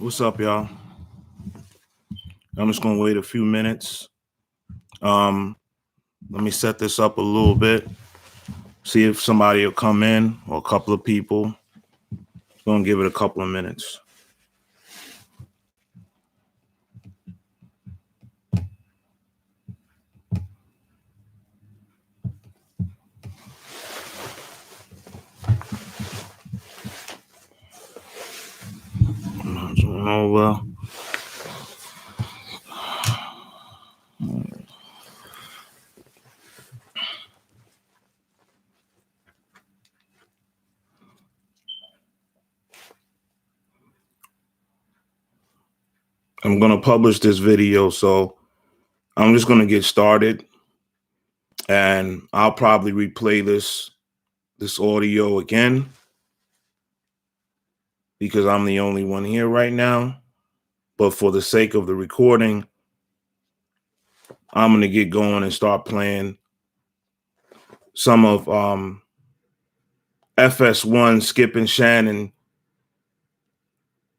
What's up, y'all? I'm just gonna wait a few minutes. Let me set this up a little bit. See if somebody will come in or a couple of people. Gonna give it a couple of minutes. Over. I'm gonna publish this video, so I'm just gonna get started, and I'll probably replay this audio again because I'm the only one here right now. But for the sake of the recording, I'm gonna get going and start playing some of FS1 Skip and Shannon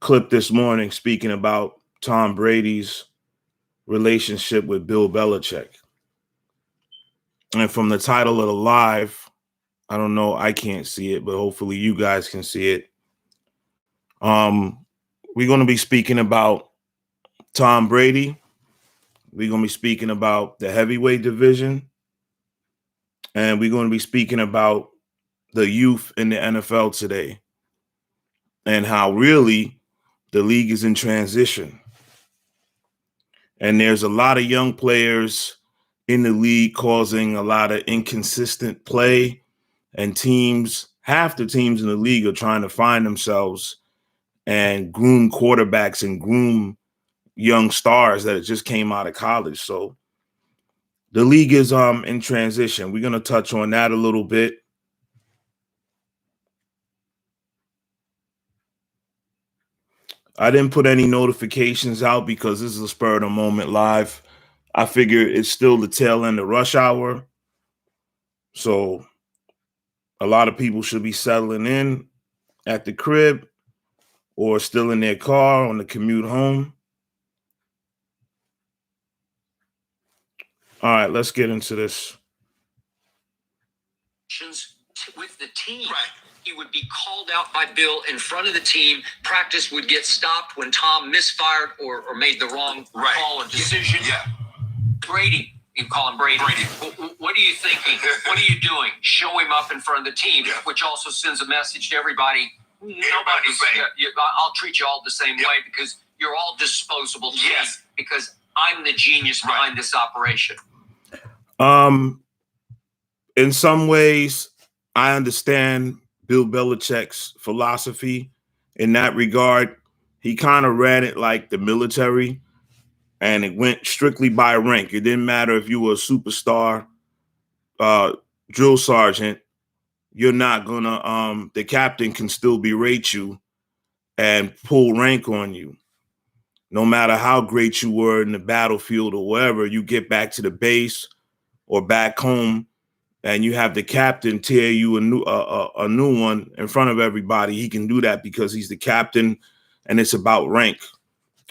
clip this morning speaking about Tom Brady's relationship with Bill Belichick. And from the title of the live, I don't know, I can't see it, but hopefully you guys can see it. We're going to be speaking about Tom Brady. We're going to be speaking about the heavyweight division. And we're going to be speaking about the youth in the NFL today and how really the league is in transition. And there's a lot of young players in the league causing a lot of inconsistent play, and half the teams in the league are trying to find themselves and groom quarterbacks and groom young stars that just came out of college. So the league is in transition. We're going to touch on that a little bit. I didn't put any notifications out because this is a spur of the moment live. I figure it's still the tail end of rush hour. So a lot of people should be settling in at the crib or still in their car on the commute home. All right, let's get into this. With the team, right. He would be called out by Bill in front of the team. Practice would get stopped when Tom misfired or made the wrong call or decision. Yeah. Brady, you call him Brady. What are you thinking? What are you doing? Show him up in front of the team, which also sends a message to everybody. I'll treat you all the same way because you're all disposable to me because I'm the genius behind this operation. In some ways, I understand Bill Belichick's philosophy in that regard. He kind of ran it like the military, and it went strictly by rank. It didn't matter if you were a superstar drill sergeant. You're not gonna. The captain can still berate you and pull rank on you. No matter how great you were in the battlefield or wherever, you get back to the base or back home, and you have the captain tear you a new one in front of everybody. He can do that because he's the captain, and it's about rank.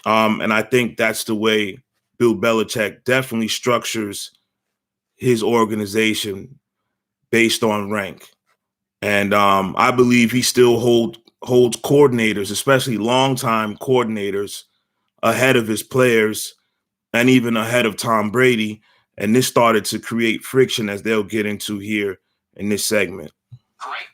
And I think that's the way Bill Belichick definitely structures his organization based on rank. And I believe he still holds coordinators, especially longtime coordinators, ahead of his players and even ahead of Tom Brady. And this started to create friction, as they'll get into here in this segment. Great.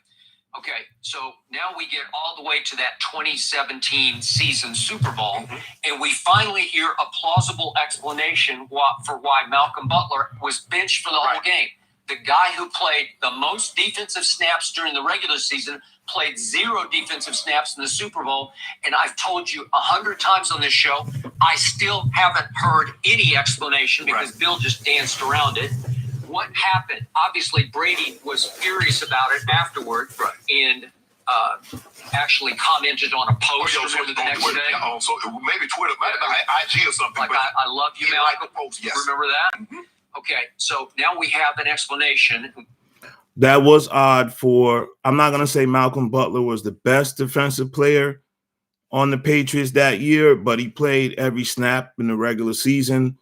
Okay, so now we get all the way to that 2017 season Super Bowl, and we finally hear a plausible explanation for why Malcolm Butler was benched for the whole game. The guy who played the most defensive snaps during the regular season played 0 defensive snaps in the Super Bowl. And I've told you 100 times on this show, I still haven't heard any explanation because Bill just danced around it. What happened? Obviously, Brady was furious about it afterward and actually commented on a post the next day. So maybe Twitter, IG or something. Like, I love you, Malcolm. Remember that? Okay, so now we have an explanation. That was odd I'm not going to say Malcolm Butler was the best defensive player on the Patriots that year, but he played every snap in the regular season.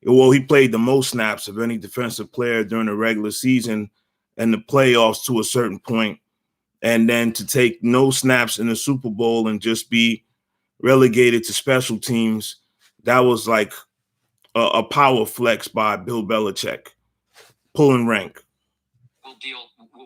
Well, he played the most snaps of any defensive player during the regular season and the playoffs to a certain point. And then to take no snaps in the Super Bowl and just be relegated to special teams, that was like a power flex by Bill Belichick, pulling rank.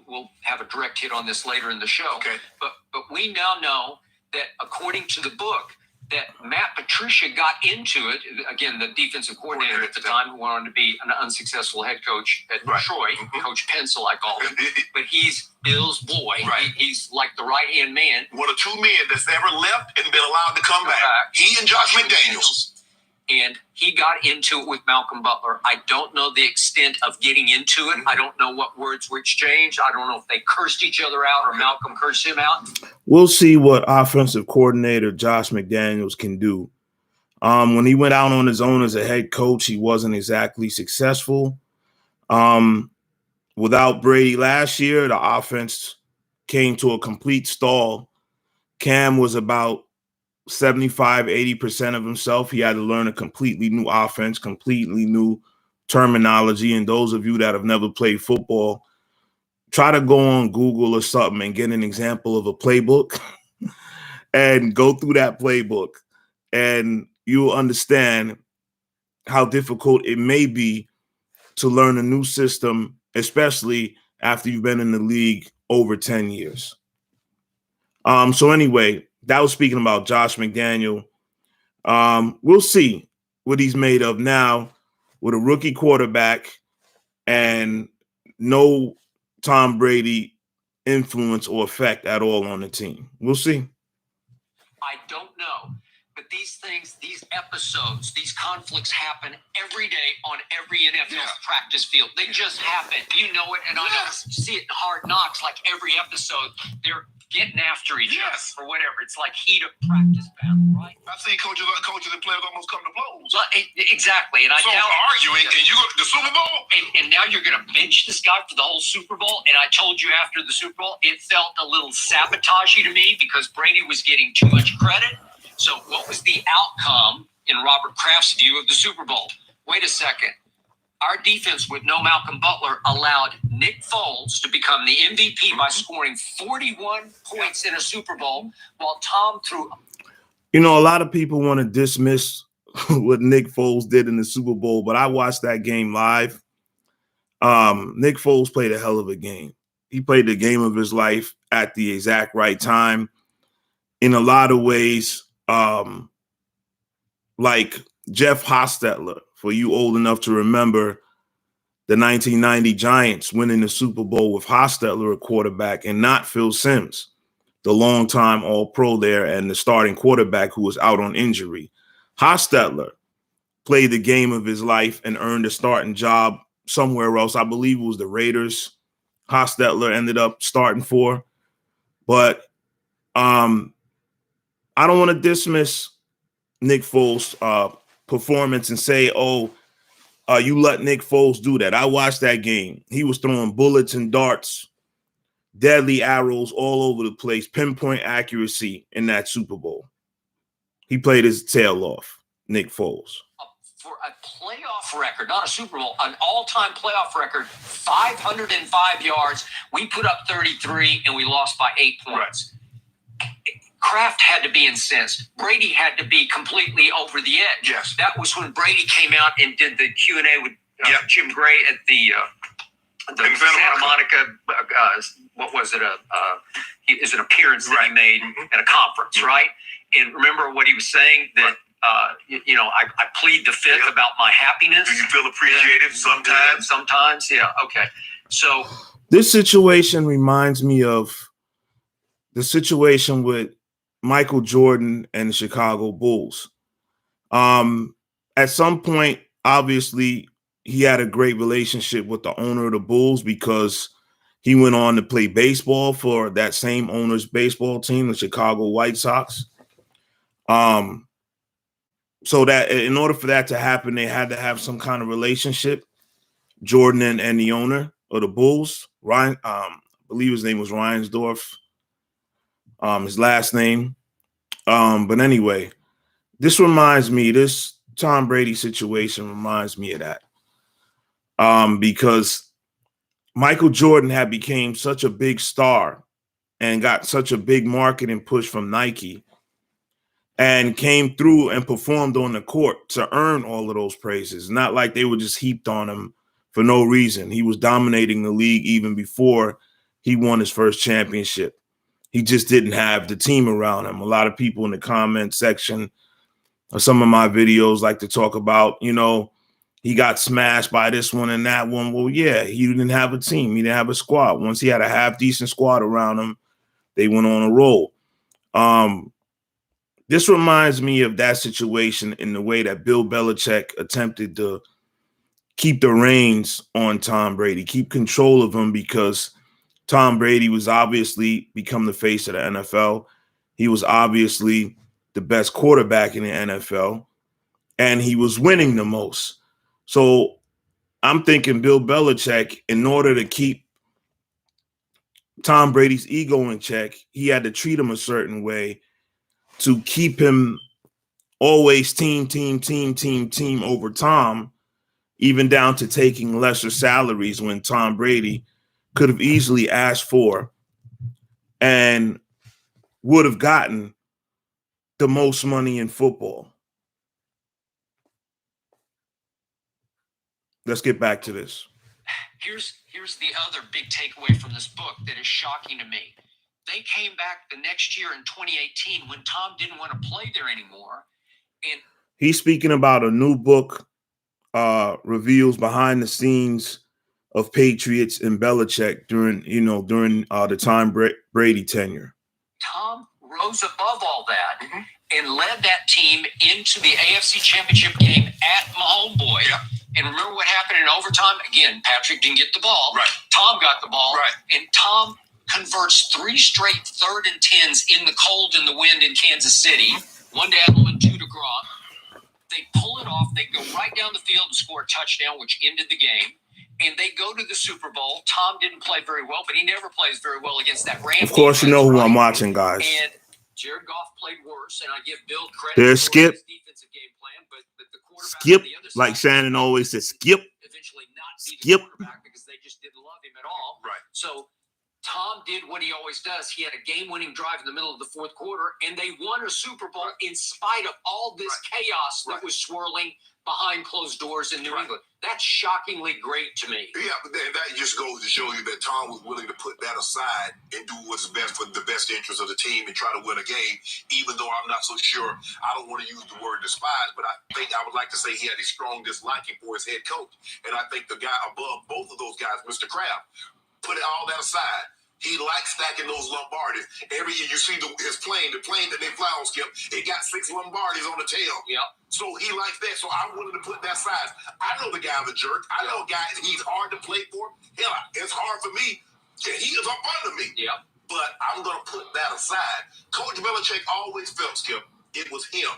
We'll have a direct hit on this later in the show. Okay. But we now know that according to the book, that Matt Patricia got into it. Again, the defensive coordinator at the time, who went on to be an unsuccessful head coach at Detroit, Coach Pencil, I call him. But he's Bill's boy. Right. He's like the right-hand man. One of two men that's ever left and been allowed to come back. He and Josh McDaniels. And he got into it with Malcolm Butler. I don't know the extent of getting into it. I don't know what words were exchanged. I don't know if they cursed each other out or Malcolm cursed him out. We'll see what offensive coordinator Josh McDaniels can do. When he went out on his own as a head coach, he wasn't exactly successful. Without Brady last year, the offense came to a complete stall. Cam was about 75-80% of himself. He had to learn a completely new offense, completely new terminology. And those of you that have never played football, try to go on Google or something and get an example of a playbook and go through that playbook, and you'll understand how difficult it may be to learn a new system, especially after you've been in the league over 10 years. So anyway, that was speaking about Josh McDaniel. We'll see what he's made of now with a rookie quarterback and no Tom Brady influence or effect at all on the team. We'll see. I don't know. But these things, these episodes, these conflicts happen every day on every NFL practice field. They just happen. You know it, and I know. See it in Hard Knocks, like every episode. They're getting after each other or whatever. It's like heat of practice battle, right? I've seen coaches and players almost come to blows. Well, exactly. And I so doubt arguing, and you go to the Super Bowl? And now you're going to bench this guy for the whole Super Bowl. And I told you after the Super Bowl, it felt a little sabotagey to me because Brady was getting too much credit. So what was the outcome in Robert Kraft's view of the Super Bowl? Wait a second. Our defense with no Malcolm Butler allowed Nick Foles to become the MVP by scoring 41 points in a Super Bowl, while Tom threw. You know, a lot of people want to dismiss what Nick Foles did in the Super Bowl, but I watched that game live. Nick Foles played a hell of a game. He played the game of his life at the exact right time. In a lot of ways, like Jeff Hostetler, for you old enough to remember the 1990 Giants winning the Super Bowl with Hostetler at quarterback and not Phil Simms, the longtime All-Pro there and the starting quarterback who was out on injury. Hostetler played the game of his life and earned a starting job somewhere else. I believe it was the Raiders Hostetler ended up starting for. But I don't want to dismiss Nick Foles' performance and say, you let Nick Foles do that. I watched that game. He was throwing bullets and darts, deadly arrows all over the place, pinpoint accuracy in that Super Bowl. He played his tail off, Nick Foles. For a playoff record, not a Super Bowl, an all-time playoff record, 505 yards. We put up 33, and we lost by 8 points. Right. Kraft had to be incensed. Brady had to be completely over the edge. Yes. That was when Brady came out and did the Q&A with Jim Gray at the Santa Monica. What was it? Is an appearance that he made at a conference, right? And remember what he was saying that. I plead the fifth about my happiness. Do you feel appreciated sometimes? Sometimes, yeah. Okay. So this situation reminds me of the situation with Michael Jordan and the Chicago Bulls. At some point, obviously, he had a great relationship with the owner of the Bulls because he went on to play baseball for that same owner's baseball team, the Chicago White Sox. So that in order for that to happen, they had to have some kind of relationship, Jordan and the owner of the Bulls. Ryan, I believe his name was Reinsdorf. His last name. But anyway, this Tom Brady situation reminds me of that. Because Michael Jordan had became such a big star and got such a big marketing push from Nike and came through and performed on the court to earn all of those praises. Not like they were just heaped on him for no reason. He was dominating the league even before he won his first championship. He just didn't have the team around him. A lot of people in the comment section of some of my videos like to talk about, he got smashed by this one and that one. Well, yeah, he didn't have a team. He didn't have a squad. Once he had a half-decent squad around him, they went on a roll. This reminds me of that situation in the way that Bill Belichick attempted to keep the reins on Tom Brady, keep control of him, because Tom Brady was obviously become the face of the NFL. He was obviously the best quarterback in the NFL, and he was winning the most. So I'm thinking Bill Belichick, in order to keep Tom Brady's ego in check, he had to treat him a certain way to keep him always team over Tom, even down to taking lesser salaries when Tom Brady could have easily asked for and would have gotten the most money in football. Let's get back to this. Here's the other big takeaway from this book that is shocking to me. They came back the next year in 2018 when Tom didn't want to play there anymore. And he's speaking about a new book, reveals behind the scenes of Patriots and Belichick during the time Brady tenure. Tom rose above all that and led that team into the AFC Championship game at my homeboy. Yep. And remember what happened in overtime? Again, Patrick didn't get the ball. Right. Tom got the ball. Right. And Tom converts 3 straight 3rd and 10s in the cold and the wind in Kansas City. 1 to Edelman, 2 to Gronk. They pull it off. They go right down the field and score a touchdown, which ended the game. And they go to the Super Bowl. Tom didn't play very well, but he never plays very well against that Rams. Of course, you know who I'm watching, guys. And Jared Goff played worse, and I give Bill credit There's for Skip. his defensive game plan, but the quarterback Skip, on the other like side Shannon always says, Skip. eventually not be Skip. the quarterback because they just didn't love him at all. Right. So Tom did what he always does. He had a game-winning drive in the middle of the 4th quarter, and they won a Super Bowl in spite of all this chaos that was swirling behind closed doors in New England. That's shockingly great to me. Yeah, but that just goes to show you that Tom was willing to put that aside and do what's best for the best interest of the team and try to win a game, even though I'm not so sure. I don't want to use the word despise, but I think I would like to say he had a strong disliking for his head coach. And I think the guy above both of those guys, Mr. Kraft, put all that aside. He likes stacking those Lombardies. Every year you see his plane, the plane that they fly on, Skip, it got 6 Lombardies on the tail. Yep. So he likes that. So I'm willing to put that aside. I know the guy's a jerk. I know a guy, he's hard to play for. Hell, it's hard for me. He is up under me. Yep. But I'm going to put that aside. Coach Belichick always felt, Skip, it was him.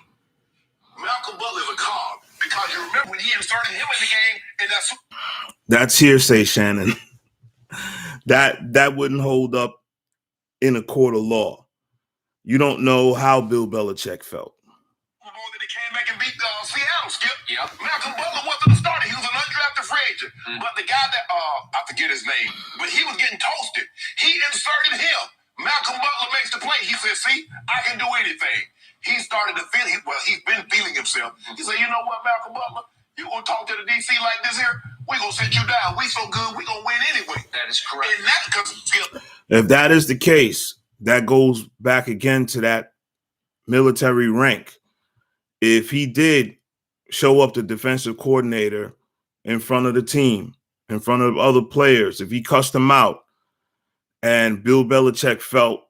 Malcolm Butler is a cog. Because you remember when he inserted him in the game, and that's hearsay, Shannon. That wouldn't hold up in a court of law. You don't know how Bill Belichick felt. that he came back and beat Seattle, Skip. Yep. Malcolm Butler wasn't the starter. He was an undrafted free agent. But the guy that, I forget his name, but he was getting toasted. He inserted him. Malcolm Butler makes the play. He said, see, I can do anything. He started to feel, he's been feeling himself. He said, you know what, Malcolm Butler? You gonna talk to the DC like this here? We gonna sit you down. We so good, we gonna win anyway. That is correct. And that because If that is the case, that goes back again to that military rank. If he did show up the defensive coordinator in front of the team, in front of other players, if he cussed them out, and Bill Belichick felt,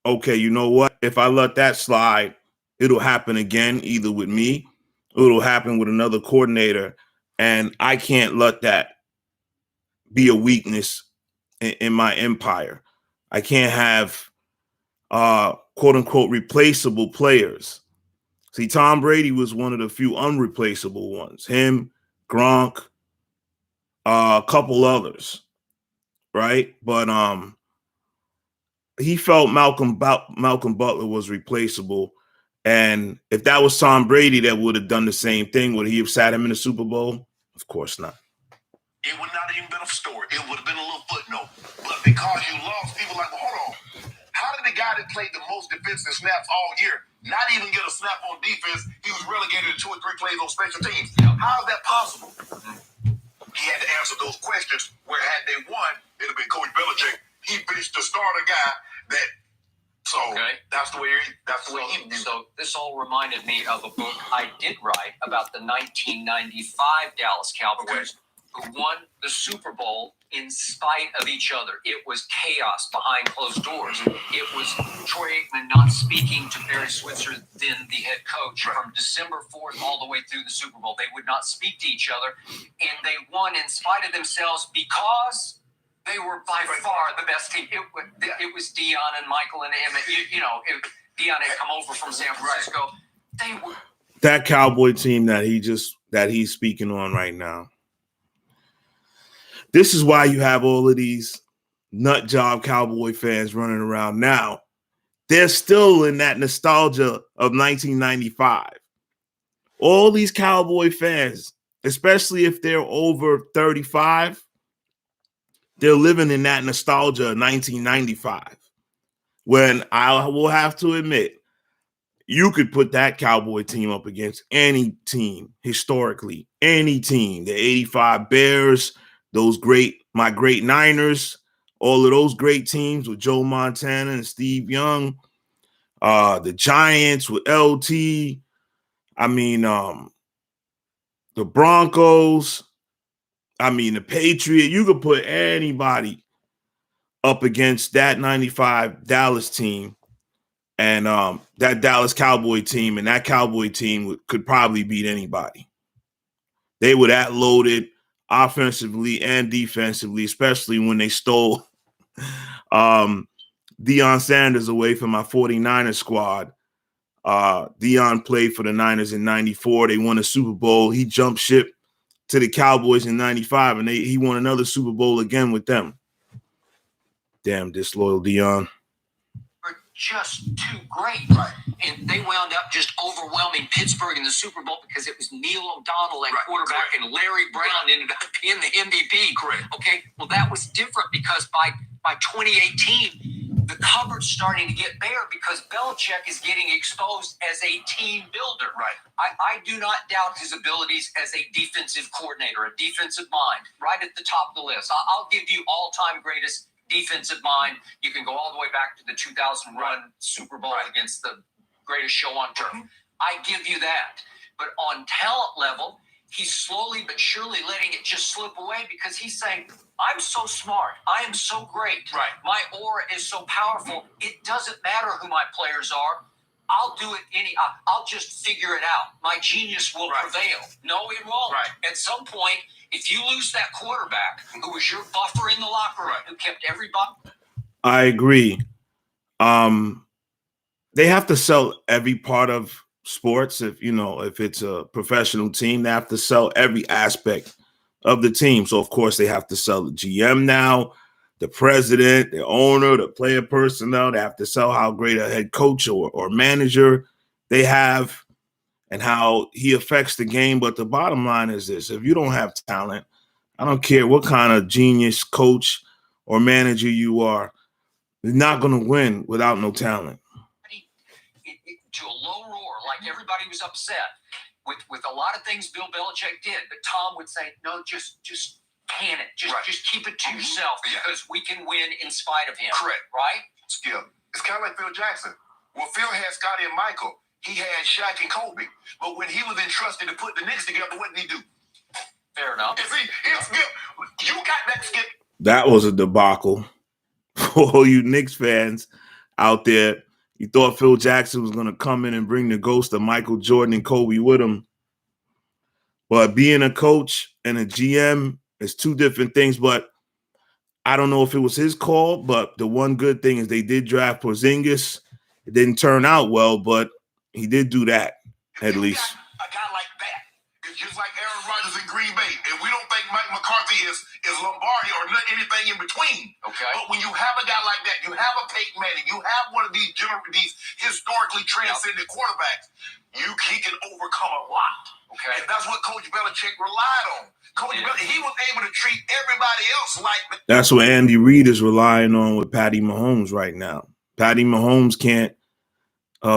okay, you know what? If I let that slide, it'll happen again, either with me, or it'll happen with another coordinator, and I can't let that be a weakness in my empire. I can't have quote unquote replaceable players. See, Tom Brady was one of the few unreplaceable ones. Him, Gronk, a couple others, right? But he felt Malcolm Butler was replaceable. And if that was Tom Brady that would have done the same thing, would he have sat him in the Super Bowl? Of course not. It would not even been a story. It would have been a little footnote. But because you lost, people like, well, hold on. How did the guy that played the most defensive snaps all year not even get a snap on defense? He was relegated to 2 or 3 plays on special teams. How is that possible? He had to answer those questions where had they won, it'd have been Coach Belichick. He finished the starter guy that. So that's the way he viewed it. So this all reminded me of a book I did write about the 1995 Dallas Cowboys who won the Super Bowl in spite of each other. It was chaos behind closed doors. It was Troy Aikman not speaking to Barry Switzer, then the head coach, from December 4th all the way through the Super Bowl. They would not speak to each other, and they won in spite of themselves because they were by far the best team. It was Dion and Michael and Emmett. If Dion had come over from San Francisco, they were that Cowboy team that he's speaking on right now. This is why you have all of these nut job Cowboy fans running around now. They're still in that nostalgia of 1995. All these Cowboy fans, especially if they're over 35, they're living in that nostalgia of 1995. When I will have to admit, you could put that Cowboy team up against any team historically, any team. The 85 Bears, my great Niners, all of those great teams with Joe Montana and Steve Young, the Giants with LT, the Broncos, the Patriots. You could put anybody up against that 95 Dallas team and that Dallas Cowboy team, and that Cowboy team could probably beat anybody. They were that loaded offensively and defensively, especially when they stole Deion Sanders away from my 49ers squad. Deion played for the Niners in 94. They won a Super Bowl. He jumped ship to the Cowboys in 95, and he won another Super Bowl again with them. Damn disloyal Deion. Just too great. And they wound up just overwhelming Pittsburgh in the Super Bowl because it was Neil O'Donnell at quarterback and Larry Brown ended up being the MVP. Okay, well, that was different because by 2018, the cupboard's starting to get bare because Belichick is getting exposed as a team builder. I do not doubt his abilities as a defensive coordinator, a defensive mind, right at the top of the list. I'll give you all-time greatest defensive mind. You can go all the way back to the 2001 Super Bowl against the greatest show on turf. I give you that. But on talent level, he's slowly but surely letting it just slip away because he's saying, I'm so smart. I am so great. My aura is so powerful. It doesn't matter who my players are. I'll do it I'll just figure it out. My genius will prevail. No, it won't. At some point, if you lose that quarterback who was your buffer in the locker room, who kept everybody. I agree. They have to sell every part of sports. If it's a professional team, they have to sell every aspect of the team. So of course they have to sell the GM now, the president, the owner, the player personnel. They have to sell how great a head coach or manager they have and how he affects the game. But the bottom line is this: if you don't have talent, I don't care what kind of genius coach or manager you are, you're not going to win without no talent. To a low roar, like everybody was upset with a lot of things Bill Belichick did, but Tom would say, no, just can it. Just keep it to yourself because we can win in spite of him. Right? Skip. It's kind of like Phil Jackson. Well, Phil had Scotty and Michael. He had Shaq and Kobe. But when he was entrusted to put the Knicks together, what did he do? Fair enough. You got that, Skip. That was a debacle for all you Knicks fans out there. You thought Phil Jackson was going to come in and bring the ghost of Michael Jordan and Kobe with him. But being a coach and a GM is two different things. But I don't know if it was his call, but the one good thing is they did draft Porzingis. It didn't turn out well, but he did do that, at least. A guy like that, it's just like Aaron Rodgers in Green Bay. If we don't think Mike McCarthy is Lombardi or not anything in between. Okay. But when you have a guy like that, you have a Peyton Manning, you have one of these historically transcendent quarterbacks, he can overcome a lot. Okay. And that's what Coach Belichick relied on. He was able to treat everybody else like. That's what Andy Reid is relying on with Patty Mahomes right now. Patty Mahomes can't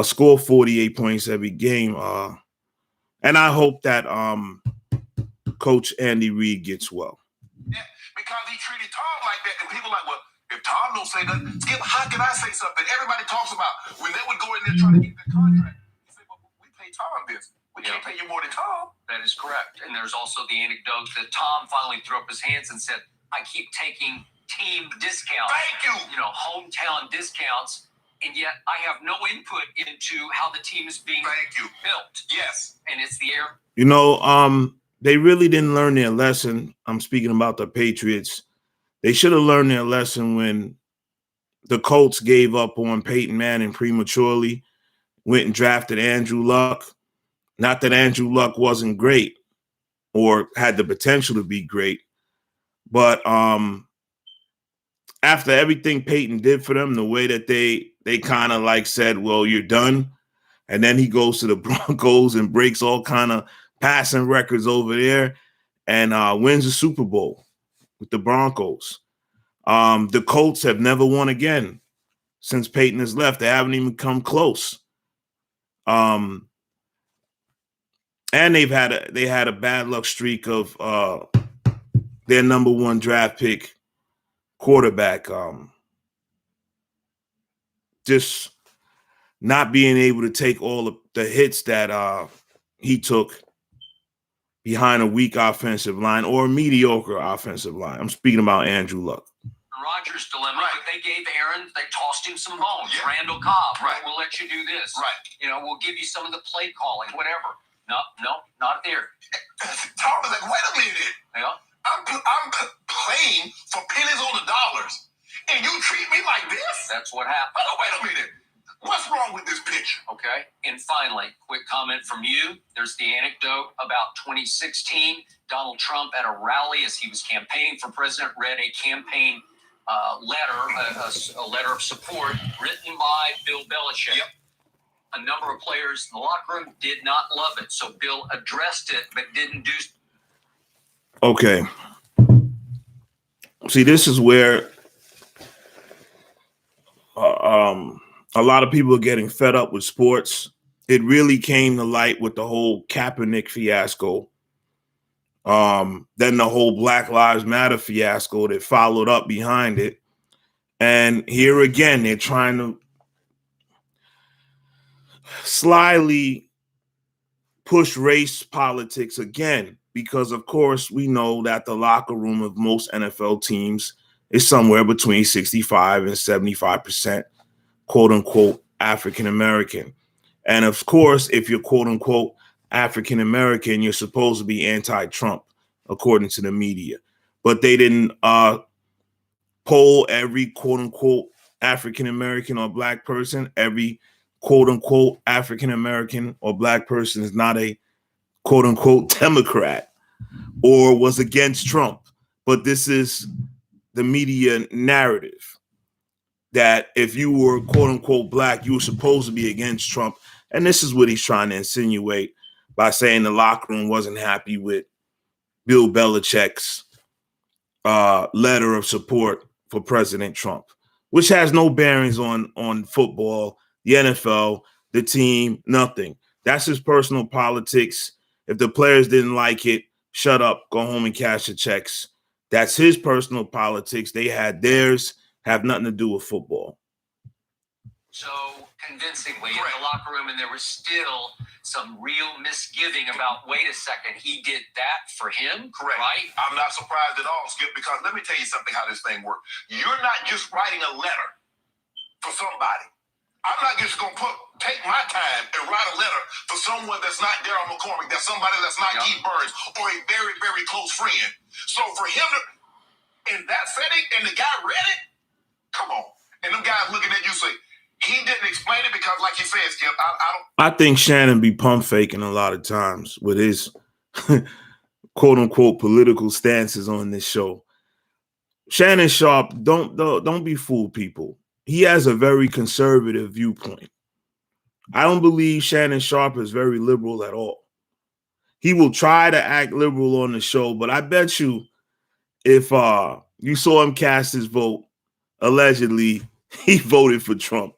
score 48 points every game. And I hope that Coach Andy Reid gets well. Yeah, because he treated Tom like that. And people are like, well, if Tom don't say nothing, Skip, how can I say something? Everybody talks about when they would go in there trying to get the contract. He said, well, we pay Tom this. We can't pay you more than Tom. That is correct. And there's also the anecdote that Tom finally threw up his hands and said, I keep taking team discounts. Thank you. Hometown discounts. And yet I have no input into how the team is being built. Yes. And it's the air. They really didn't learn their lesson. I'm speaking about the Patriots. They should have learned their lesson when the Colts gave up on Peyton Manning prematurely, went and drafted Andrew Luck. Not that Andrew Luck wasn't great or had the potential to be great, but after everything Peyton did for them, the way that they kind of like said, well, you're done. And then he goes to the Broncos and breaks all kind of passing records over there and wins the Super Bowl with the Broncos. The Colts have never won again since Peyton has left. They haven't even come close. And they had a bad luck streak of their number one draft pick quarterback just not being able to take all of the hits that he took behind a weak offensive line or a mediocre offensive line. I'm speaking about Andrew Luck. Rodgers' dilemma, but they gave Aaron, they tossed him some bones. Yeah. Randall Cobb, Right. We'll let you do this. Right. We'll give you some of the play calling, whatever. No, not there. Tom was like, wait a minute. Yeah. I'm playing for pennies on the dollars, and you treat me like this? That's what happened. Oh, wait a minute. What's wrong with this picture? Okay. And finally, quick comment from you. There's the anecdote about 2016. Donald Trump at a rally as he was campaigning for president read a campaign letter, a letter of support written by Bill Belichick. Yep. A number of players in the locker room did not love it. So Bill addressed it, but didn't do. Okay. See, this is where a lot of people are getting fed up with sports. It really came to light with the whole Kaepernick fiasco. Then the whole Black Lives Matter fiasco that followed up behind it. And here again, they're trying to slyly push race politics again, because of course we know that the locker room of most NFL teams is somewhere between 65 and 75%, quote unquote, African American. And of course, if you're quote unquote African American, you're supposed to be anti-Trump, according to the media. But they didn't poll every quote unquote African American or black person. Every quote unquote African American or black person is not a quote unquote Democrat or was against Trump. But this is the media narrative that if you were quote unquote black, you were supposed to be against Trump. And this is what he's trying to insinuate by saying the locker room wasn't happy with Bill Belichick's letter of support for President Trump, which has no bearings on football, the NFL, the team, nothing. That's his personal politics. If the players didn't like it, shut up, go home and cash the checks. That's his personal politics. They had theirs, have nothing to do with football. So convincingly in the locker room, and there was still some real misgiving about, wait a second, he did that for him? Correct. Right? I'm not surprised at all, Skip, because let me tell you something how this thing works. You're not just writing a letter for somebody. I'm not just going to take my time and write a letter for someone that's not Darryl McCormick, that's somebody that's not Keith Burns, or a very, very close friend. So for him to, in that setting, and the guy read it, come on. And them guys looking at you say, he didn't explain it because, like you said, Skip, I don't. I think Shannon be pump faking a lot of times with his quote unquote political stances on this show. Shannon Sharp, don't be fooled, people. He has a very conservative viewpoint. I don't believe Shannon Sharp is very liberal at all. He will try to act liberal on the show, but I bet you if you saw him cast his vote, allegedly, he voted for Trump.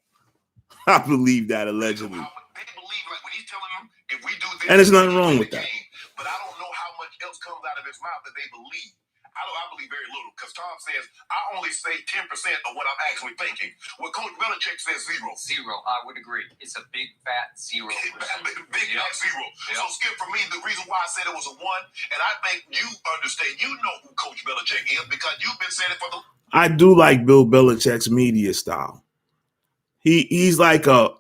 I believe that allegedly. They believe like when he's telling them if we do this, and there's nothing wrong with that. But I don't know how much else comes out of his mouth that they believe. I believe very little because Tom says I only say 10% of what I'm actually thinking. Well, Coach Belichick says zero. Zero. I would agree. It's a big fat 0%. Big fat zero. Yep. So Skip, for me, the reason why I said it was a 1, and I think you understand. You know who Coach Belichick is because you've been saying it for the. I do like Bill Belichick's media style. He is like a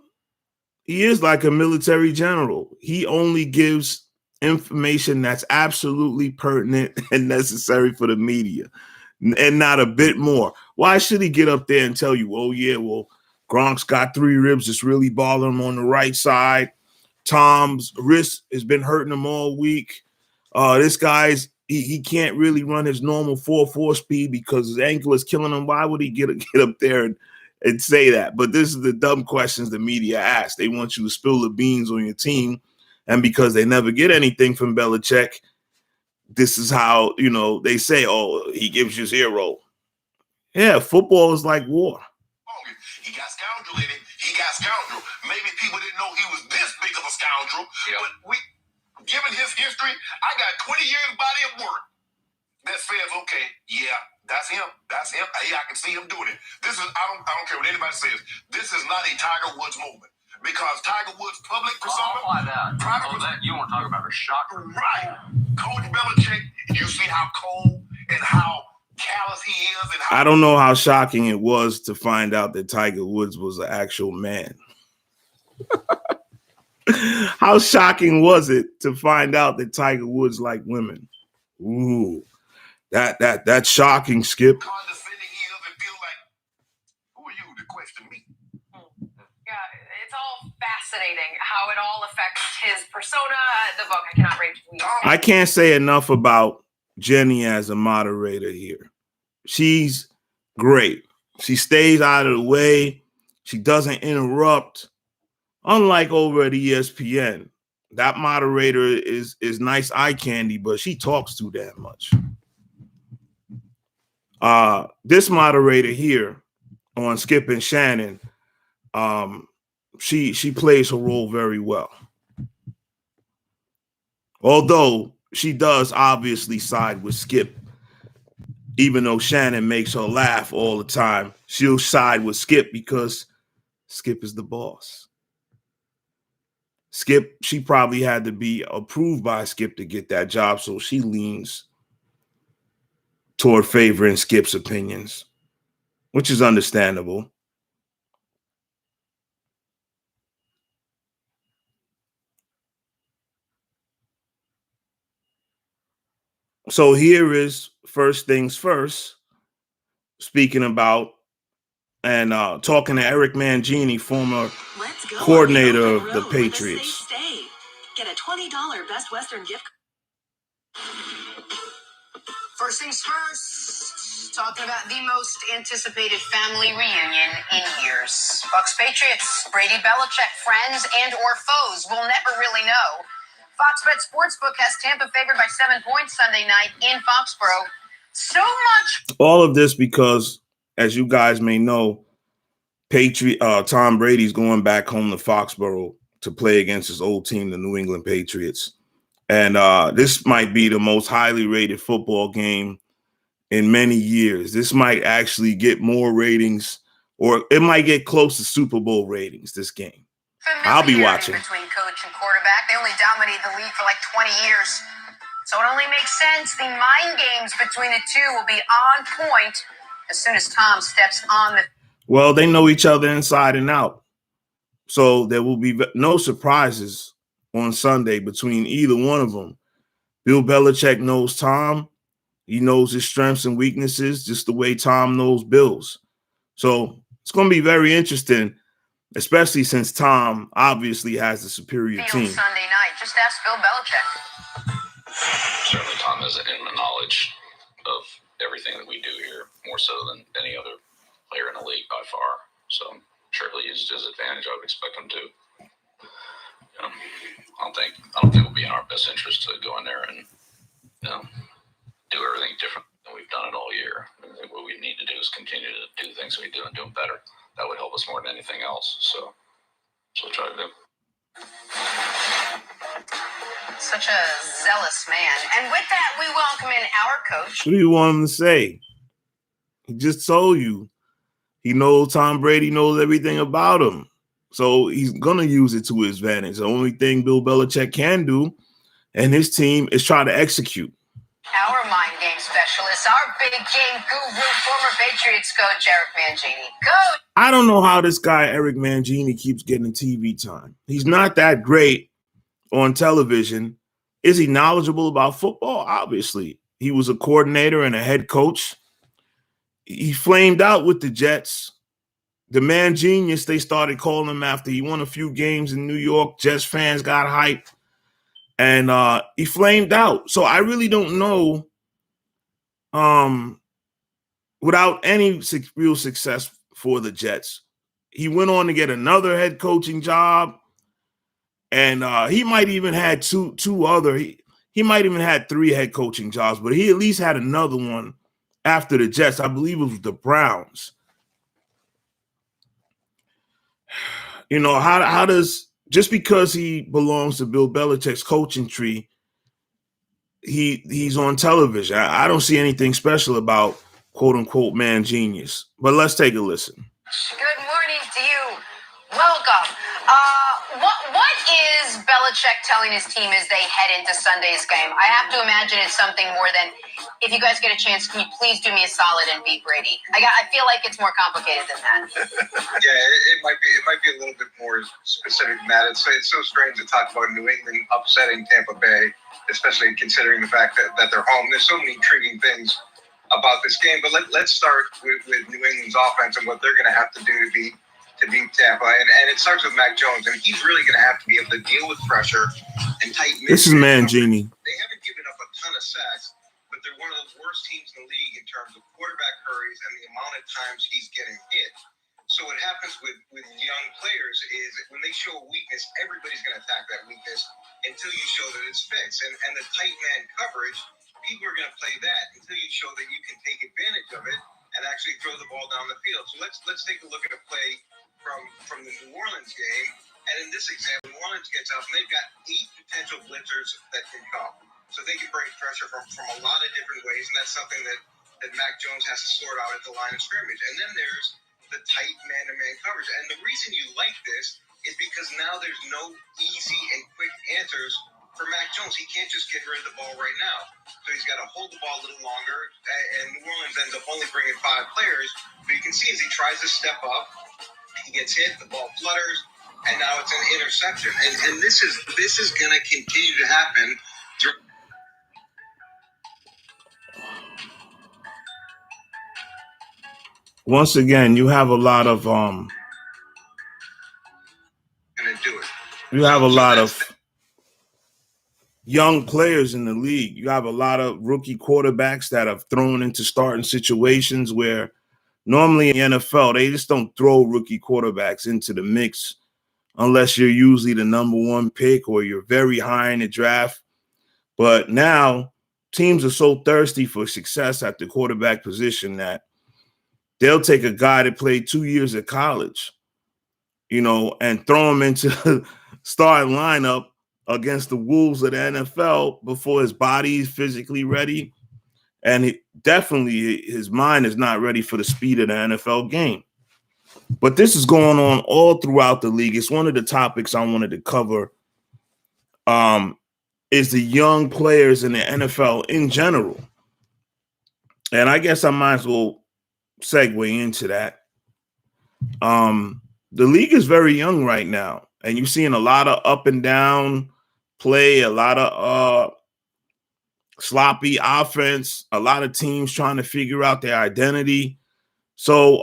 military general. He only gives information that's absolutely pertinent and necessary for the media and not a bit more. Why should he get up there and tell you, oh yeah, well, Gronk's got 3 ribs. It's really bothering him on the right side. Tom's wrist has been hurting him all week. This guy's, he can't really run his normal 4.4 speed because his ankle is killing him. Why would he get up there and say that? But this is the dumb questions the media ask. They want you to spill the beans on your team. And because they never get anything from Belichick, this is how, they say, oh, he gives you 0. Yeah, football is like war. He got scoundrel in him. He got scoundrel. Maybe people didn't know he was this big of a scoundrel. Yep. But given his history, I got 20 years body of work that says, okay, yeah, that's him. That's him. Hey, I can see him doing it. This is, I don't care what anybody says. This is not a Tiger Woods moment. Because Tiger Woods' public persona. Why that? You want to talk about a shocker. Right. Coach Belichick, you see how cold and how callous he is. And I don't know how shocking it was to find out that Tiger Woods was an actual man. How shocking was it to find out that Tiger Woods liked women? Ooh, that's shocking, Skip. Condescending he is and feel like, who are you to question me? It's all fascinating how it all affects his persona. The book, I cannot read. I can't say enough about Jenny as a moderator here. She's great. She stays out of the way. She doesn't interrupt. Unlike over at ESPN, that moderator is nice eye candy, but she talks too damn much. This moderator here on Skip and Shannon, she plays her role very well. Although she does obviously side with Skip, even though Shannon makes her laugh all the time, she'll side with Skip because Skip is the boss. Skip, she probably had to be approved by Skip to get that job, so she leans toward favoring Skip's opinions, which is understandable. So here is first things first, speaking about and talking to Eric Mangini, former coordinator of the Patriots. Get a $20 Best Western gift. First things first, talking about the most anticipated family reunion in years. Bucs Patriots, Brady Belichick, friends and or foes, we'll never really know. Fox Bet Sportsbook has Tampa favored by 7 points Sunday night in Foxborough. So much. All of this because, as you guys may know, Tom Brady's going back home to Foxborough to play against his old team, the New England Patriots. And this might be the most highly rated football game in many years. This might actually get more ratings, or it might get close to Super Bowl ratings, this game. I'll be watching. Between coach and quarterback, they only dominated the league for like 20 years. So it only makes sense the mind games between the two will be on point as soon as Tom steps on the... Well, they know each other inside and out. So there will be no surprises on Sunday between either one of them. Bill Belichick knows Tom. He knows his strengths and weaknesses, just the way Tom knows Bill's. So it's going to be very interesting, especially since Tom obviously has the superior team. Sunday night, just ask Bill Belichick. Certainly Tom has an intimate knowledge of everything that we do here, more so than any other player in the league by far. So I'm sure he'll use it to his advantage. I would expect him to. You know, I don't think it would be in our best interest to go in there and do everything different than we've done it all year. I think what we need to do is continue to do things we do and do them better. That would help us more than anything else. So we'll try to do. Such a zealous man. And with that, we welcome in our coach. What do you want him to say? He just told you. He knows Tom Brady knows everything about him. So he's going to use it to his advantage. The only thing Bill Belichick can do and his team is try to execute. Our mind game specialist, our big game guru, former Patriots coach, Eric Mangini. Coach! I don't know how this guy, Eric Mangini, keeps getting TV time. He's not that great on television. Is he knowledgeable about football? Obviously. He was a coordinator and a head coach. He flamed out with the Jets. The man genius, they started calling him after he won a few games in New York. Jets fans got hyped. And he flamed out. So I really don't know, without any real success for the Jets. He went on to get another head coaching job. And he might even had two other. He might even had 3 head coaching jobs, but he at least had another one after the Jets. I believe it was the Browns. You know, how does, just because he belongs to Bill Belichick's coaching tree, he's on television. I don't see anything special about quote unquote man genius. But let's take a listen. Good morning to you. Welcome. What is Belichick telling his team as they head into Sunday's game? I have to imagine it's something more than, if you guys get a chance, can you please do me a solid and beat Brady? I feel like it's more complicated than that. Yeah, it might be a little bit more specific than that. It's so strange to talk about New England upsetting Tampa Bay, especially considering the fact that they're home. There's so many intriguing things about this game, but let's start with New England's offense and what they're going to have to do to beat Tampa, and it starts with Mac Jones, and he's really going to have to be able to deal with pressure and tight. This is Mangini. They haven't given up a ton of sacks, but they're one of the worst teams in the league in terms of quarterback hurries and the amount of times he's getting hit. So what happens with young players is when they show a weakness, everybody's going to attack that weakness until you show that it's fixed. And the tight man coverage, people are going to play that until you show that you can take advantage of it and actually throw the ball down the field. So let's take a look at a play from the New Orleans game. And in this example, New Orleans gets up and they've got 8 potential blitzers that can come. So they can bring pressure from a lot of different ways, and that's something that Mac Jones has to sort out at the line of scrimmage. And then there's the tight man-to-man coverage. And the reason you like this is because now there's no easy and quick answers for Mac Jones. He can't just get rid of the ball right now. So he's got to hold the ball a little longer, and New Orleans ends up only bringing 5 players. But you can see as he tries to step up, he gets hit, the ball flutters, and now it's an interception. And this is going to continue to happen. Once again, you have a lot of young players in the league. You have a lot of rookie quarterbacks that have thrown into starting situations where normally in the NFL, they just don't throw rookie quarterbacks into the mix unless you're usually the number 1 pick or you're very high in the draft. But now teams are so thirsty for success at the quarterback position that they'll take a guy that played 2 years at college, and throw him into the starting lineup against the Wolves of the NFL before his body is physically ready. And definitely his mind is not ready for the speed of the NFL game. But this is going on all throughout the league. It's one of the topics I wanted to cover, is the young players in the NFL in general. And I guess I might as well segue into that. The league is very young right now, and you're seeing a lot of up and down play, a lot of sloppy offense, a lot of teams trying to figure out their identity. So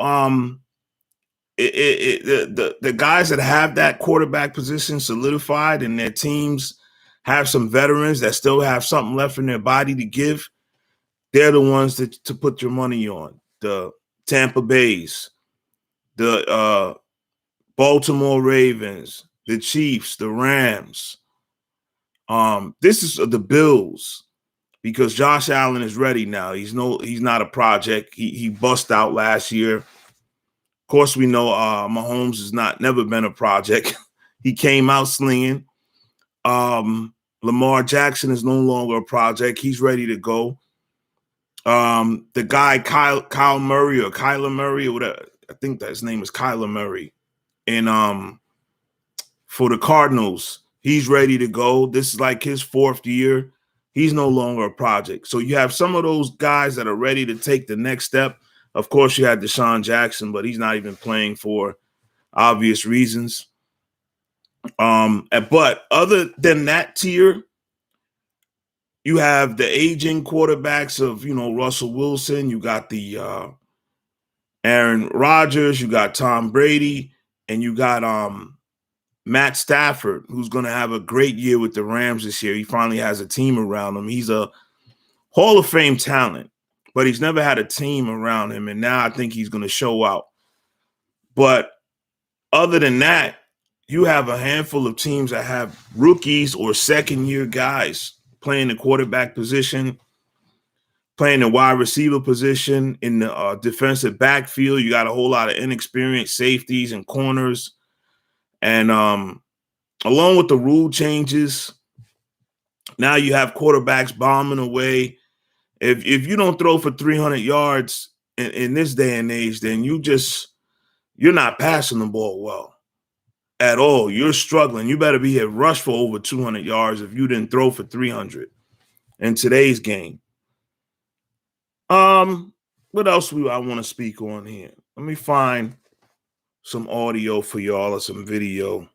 the guys that have that quarterback position solidified and their teams have some veterans that still have something left in their body to give, they're the ones to put your money on. The Tampa Bays, the Baltimore Ravens, the Chiefs, the Rams. This is the Bills, because Josh Allen is ready now. He's not a project. He bust out last year. Of course, we know Mahomes has never been a project. He came out slinging. Lamar Jackson is no longer a project. He's ready to go. The guy Kyler Murray or whatever, I think that his name is Kyler Murray, and for the Cardinals, he's ready to go. This is like his 4th year. He's no longer a project. So you have some of those guys that are ready to take the next step. Of course, you had Deshaun Jackson, but he's not even playing for obvious reasons. But other than that tier, you have the aging quarterbacks of, Russell Wilson. You got the Aaron Rodgers. You got Tom Brady, and you got Matt Stafford, who's going to have a great year with the Rams this year. He finally has a team around him. He's a Hall of Fame talent, but he's never had a team around him, and now I think he's going to show out. But other than that, you have a handful of teams that have rookies or second-year guys playing the quarterback position, playing the wide receiver position, in the defensive backfield. You got a whole lot of inexperienced safeties and corners. And along with the rule changes, now you have quarterbacks bombing away. If you don't throw for 300 yards in this day and age, then you're not passing the ball well at all. You're struggling. You better be at rush for over 200 yards if you didn't throw for 300 in today's game. What else I want to speak on here? Let me find some audio for y'all or some video.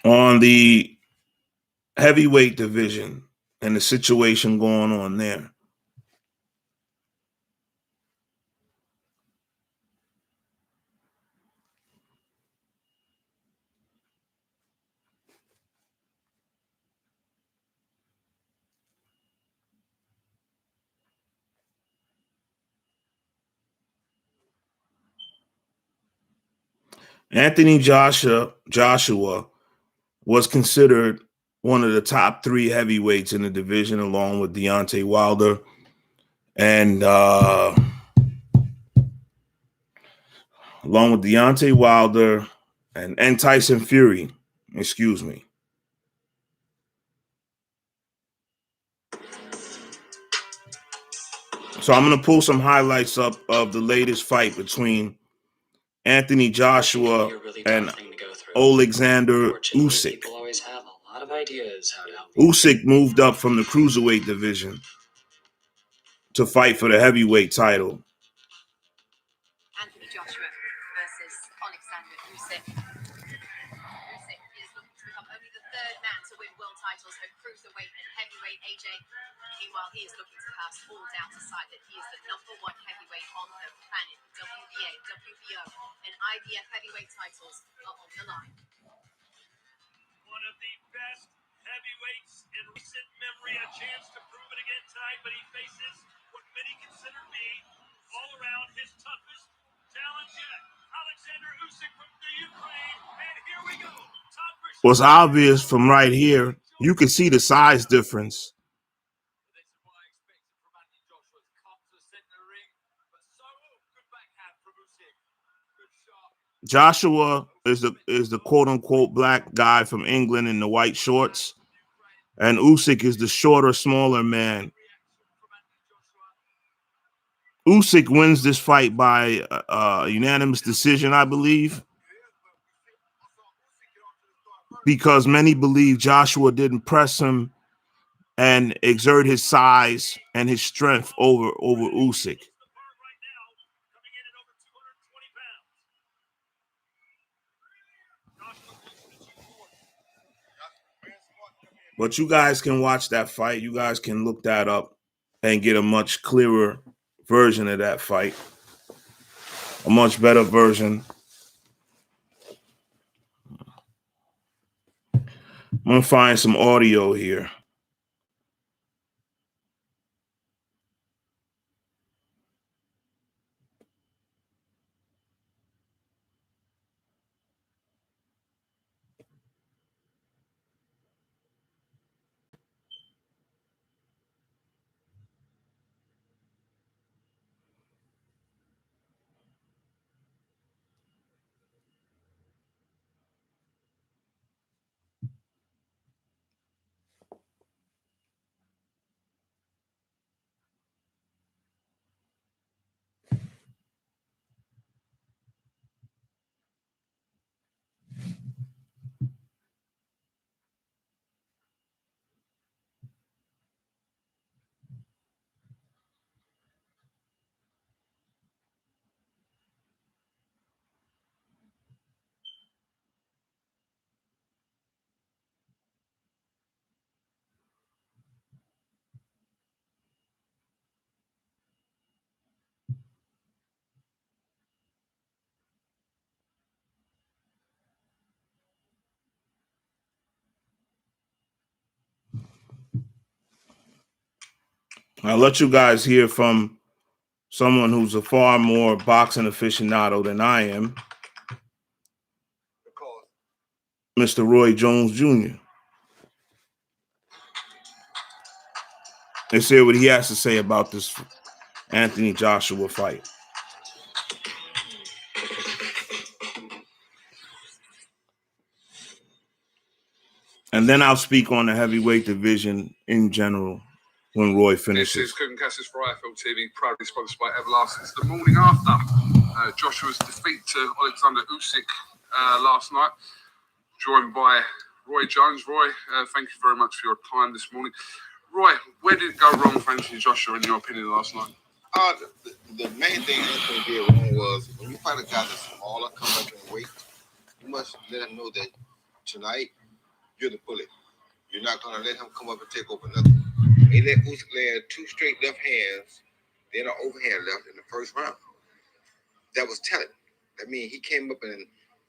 On the heavyweight division and the situation going on there. Anthony Joshua was considered one of the top 3 heavyweights in the division, along with Deontay Wilder and Tyson Fury. Excuse me. So I'm going to pull some highlights up of the latest fight between Anthony Joshua and Alexander Usyk. Usyk moved up from the cruiserweight division to fight for the heavyweight title. Anthony Joshua versus Alexander Usyk. Usyk is looking to become only the 3rd man to win world titles at cruiserweight and heavyweight, AJ. Meanwhile, he is looking to cast all doubt aside that he is the #1 heavyweight on the planet. WBA, WBO, and IBF heavyweight titles are on the line. One of the best heavyweights in recent memory, a chance to prove it again tonight, but he faces what many consider to be all around his toughest challenge yet. Alexander Usyk from the Ukraine, and here we go. What's obvious from right here, you can see the size difference. This is what I expected from Anthony Joshua to come to the center of the ring, but good backhand from Usyk. Good shot. Joshua is the quote unquote black guy from England in the white shorts, and Usyk is the shorter, smaller man. Usyk wins this fight by unanimous decision, I believe, because many believe Joshua didn't press him and exert his size and his strength over Usyk. But you guys can watch that fight. You guys can look that up and get a much clearer version of that fight, a much better version. I'm going to find some audio here. I'll let you guys hear from someone who's a far more boxing aficionado than I am, Mr. Roy Jones Jr. Let's hear what he has to say about this Anthony Joshua fight. And then I'll speak on the heavyweight division in general when Roy finishes. This is Coogan Cassius for IFL TV, proudly sponsored by Everlast. It's the morning after Joshua's defeat to Alexander Usyk last night, joined by Roy Jones. Roy, thank you very much for your time this morning. Roy, where did it go wrong for Anthony Joshua in your opinion last night? The main thing Anthony did wrong was when you fight a guy that's smaller, come up in weight, you must let him know that tonight you're the bully. You're not going to let him come up and take over nothing. He let Usyk land 2 straight left hands, then an overhand left in the first round. That was telling. I mean, he came up and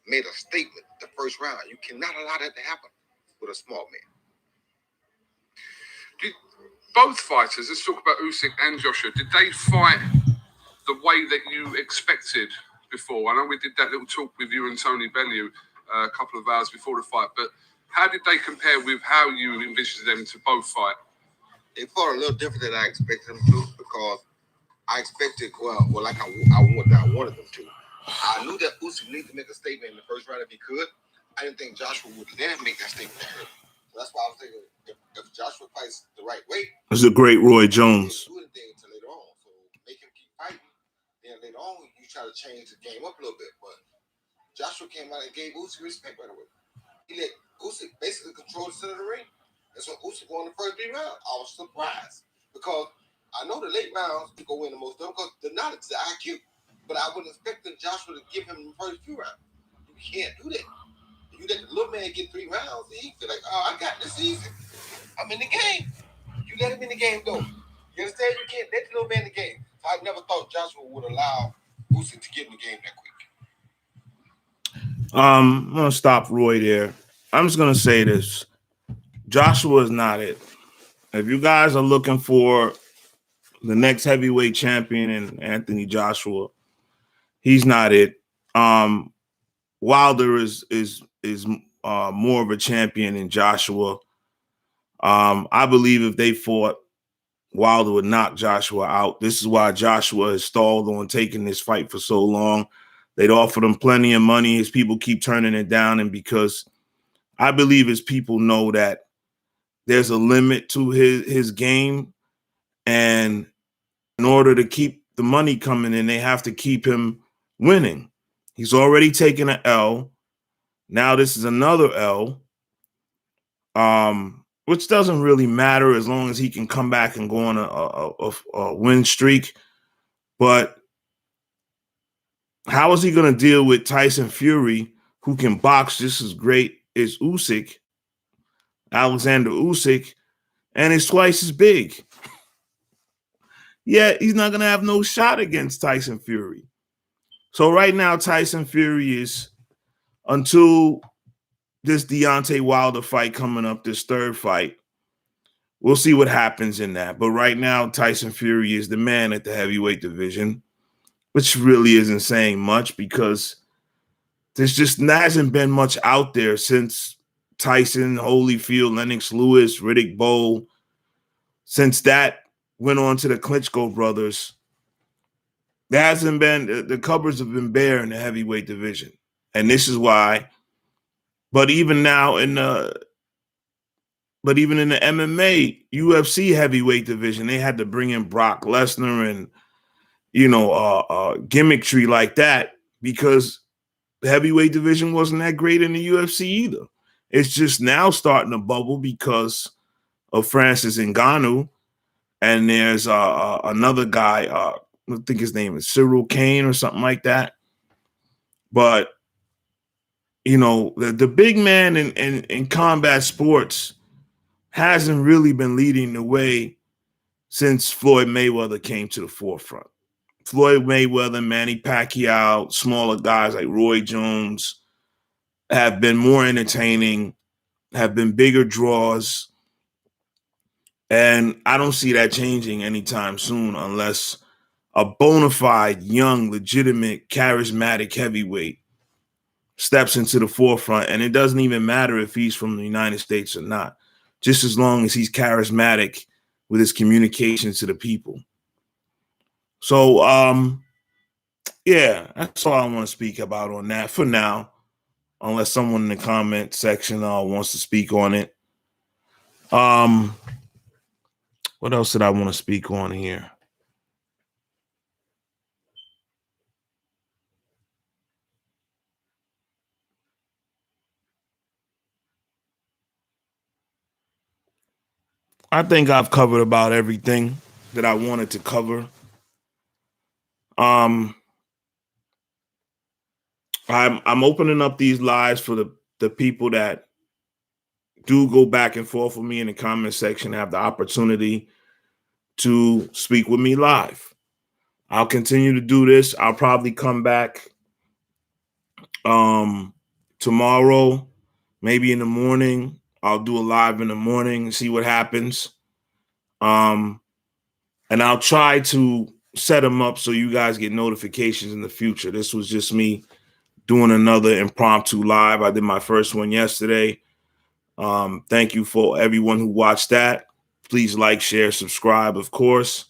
made a statement the first round. You cannot allow that to happen with a small man. Did both fighters, let's talk about Usyk and Joshua, did they fight the way that you expected before? I know we did that little talk with you and Tony Bellew a couple of hours before the fight, but how did they compare with how you envisioned them to both fight? They fought a little different than I expected them to, because I expected, like I wanted them to. I knew that Usyk needed to make a statement in the first round if he could. I didn't think Joshua would let him make that statement. So that's why I was thinking if Joshua fights the right way, this is a great Roy Jones. Do anything until later on. So make him keep fighting. Then later on, you try to change the game up a little bit. But Joshua came out and gave Usyk respect right away. He let Usyk basically control the center of the ring. And so Usyk won the first 3 rounds. I was surprised because I know the late rounds you go win the most of them because the knowledge, the IQ. But I wouldn't expect Joshua to give him the first few rounds. You can't do that. If you let the little man get 3 rounds, he feel like, I got this easy. I'm in the game. You let him in the game, though. You understand? You can't let the little man in the game. So I never thought Joshua would allow Usyk to get in the game that quick. I'm going to stop Roy there. I'm just going to say this. Joshua is not it. If you guys are looking for the next heavyweight champion in Anthony Joshua, he's not it. Wilder is more of a champion than Joshua. I believe if they fought, Wilder would knock Joshua out. This is why Joshua has stalled on taking this fight for so long. They'd offered him plenty of money. His people keep turning it down, and because I believe his people know that there's a limit to his game, and in order to keep the money coming in, they have to keep him winning. He's already taken an L. Now this is another L, which doesn't really matter as long as he can come back and go on a win streak. But how is he going to deal with Tyson Fury, who can box just as great as Usyk? Alexander Usyk, and is twice as big. Yet he's not going to have no shot against Tyson Fury. So right now, Tyson Fury is, until this Deontay Wilder fight coming up, this third fight, we'll see what happens in that. But right now, Tyson Fury is the man at the heavyweight division, which really isn't saying much because there's just hasn't been much out there since Tyson, Holyfield, Lennox Lewis, Riddick Bowe. Since that went on to the Klitschko brothers, there hasn't been, the cupboards have been bare in the heavyweight division. And this is why, but even now in the MMA, UFC heavyweight division, they had to bring in Brock Lesnar and, gimmickry like that because the heavyweight division wasn't that great in the UFC either. It's just now starting to bubble because of Francis Ngannou. And there's another guy, I think his name is Cyril Kane or something like that. But, the big man in combat sports hasn't really been leading the way since Floyd Mayweather came to the forefront. Floyd Mayweather, Manny Pacquiao, smaller guys like Roy Jones have been more entertaining, have been bigger draws. And I don't see that changing anytime soon unless a bona fide, young, legitimate, charismatic heavyweight steps into the forefront. And it doesn't even matter if he's from the United States or not, just as long as he's charismatic with his communication to the people. So, yeah, that's all I want to speak about on that for now, unless someone in the comment section wants to speak on it. What else did I want to speak on here? I think I've covered about everything that I wanted to cover. I'm opening up these lives for the people that do go back and forth with me in the comment section, have the opportunity to speak with me live. I'll continue to do this. I'll probably come back tomorrow, maybe in the morning. I'll do a live in the morning and see what happens. And I'll try to set them up so you guys get notifications in the future. This was just me doing another impromptu live. I did my first one yesterday. Thank you for everyone who watched that. Please like, share, subscribe, of course.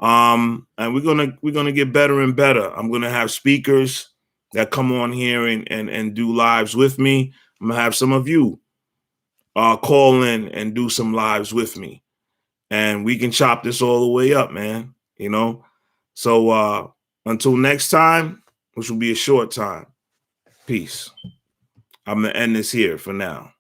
And we're gonna get better and better. I'm gonna have speakers that come on here and do lives with me. I'm gonna have some of you call in and do some lives with me. And we can chop this all the way up, man. So until next time, which will be a short time. Peace. I'm gonna end this here for now.